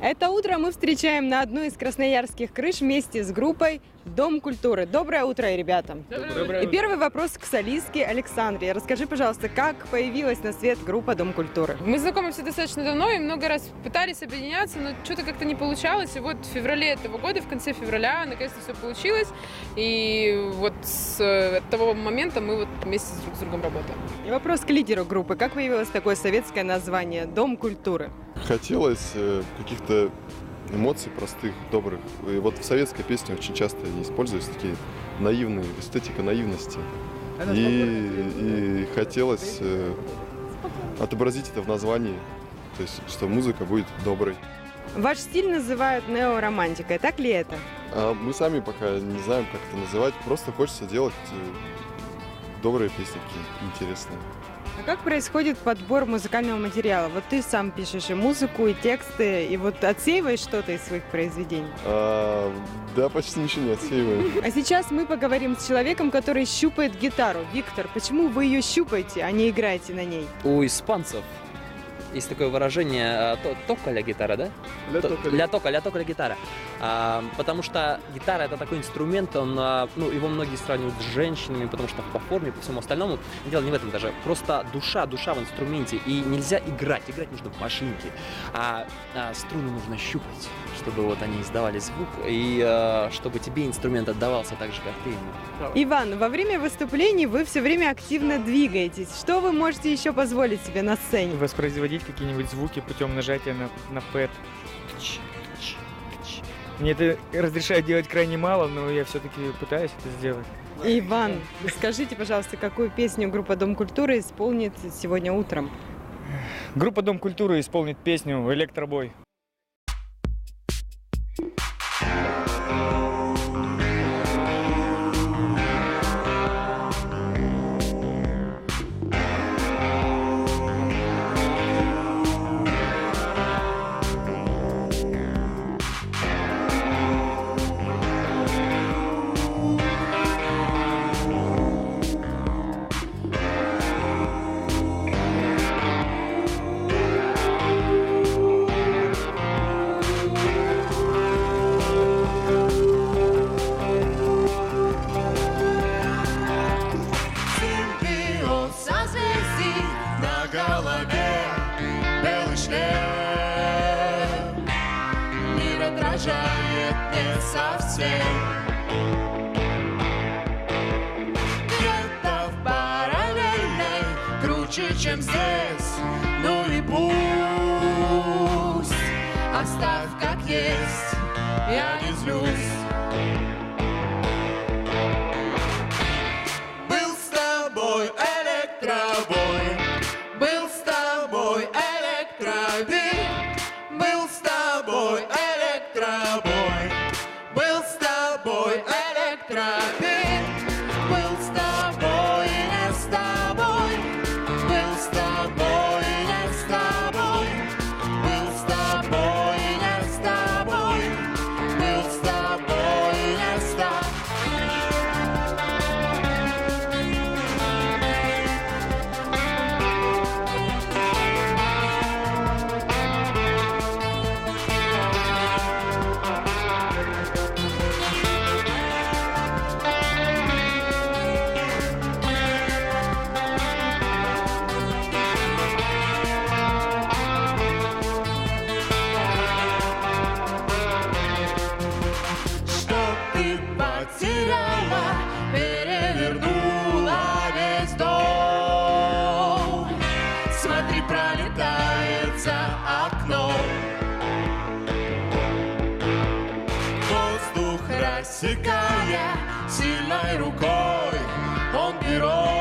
Это утро мы встречаем на одной из красноярских крыш вместе с группой «Дом культуры». Доброе утро, ребята! Доброе И первый вопрос к солистке Александре. Расскажи, пожалуйста, как появилась на свет группа «Дом культуры»? Мы знакомимся достаточно давно и много раз пытались объединяться, но что-то как-то не получалось. И вот в феврале этого года, в конце февраля, наконец-то все получилось. И вот с того момента мы вот вместе друг с другом работаем. И вопрос к лидеру группы. Как появилось такое советское название «Дом культуры»? Хотелось каких-то эмоций простых, добрых. И вот в советской песне очень часто используются такие наивные, эстетика наивности. И хотелось отобразить это в названии, то есть, что музыка будет доброй. Ваш стиль называют неоромантикой, так ли это? А мы сами пока не знаем, как это называть. Просто хочется делать добрые песни, интересные. А как происходит подбор музыкального материала? Вот ты сам пишешь и музыку, и тексты, и вот отсеиваешь что-то из своих произведений? Да, почти ничего не отсеиваем. А сейчас мы поговорим с человеком, который щупает гитару. Виктор, почему вы ее щупаете, а не играете на ней? У испанцев есть такое выражение «тока ля гитара», да? «Ля тока ля гитара». Потому что гитара — это такой инструмент, его многие сравнивают с женщинами, потому что по форме, по всему остальному. Дело не в этом даже. Просто душа в инструменте. И нельзя играть. Играть нужно в машинке. А струны нужно щупать, чтобы вот они издавали звук, и чтобы тебе инструмент отдавался так же, как ты ему. Иван, во время выступлений вы все время активно двигаетесь. Что вы можете еще позволить себе на сцене? Воспроизводить какие-нибудь звуки путем нажатия на пэд. Мне это разрешают делать крайне мало, но я все-таки пытаюсь это сделать. Иван, скажите, пожалуйста, какую песню группа «Дом культуры» исполнит сегодня утром? Группа «Дом культуры» исполнит песню «Электробой». Мир отражает не совсем. Где-то в параллельной круче, чем здесь. Ну и пусть, оставь как есть, я не злюсь. Был с тобой электробой, был с тобой электробит, был с тобой электробой, был с тобой электробит, был с тобой и не с тобой, был с тобой и не с тобой, был с тобой и не с тобой, был с тобой и не с тобой. Потеряла, перевернула весь дом. Смотри, пролетает за окном. Воздух рассекая сильной рукой, он пером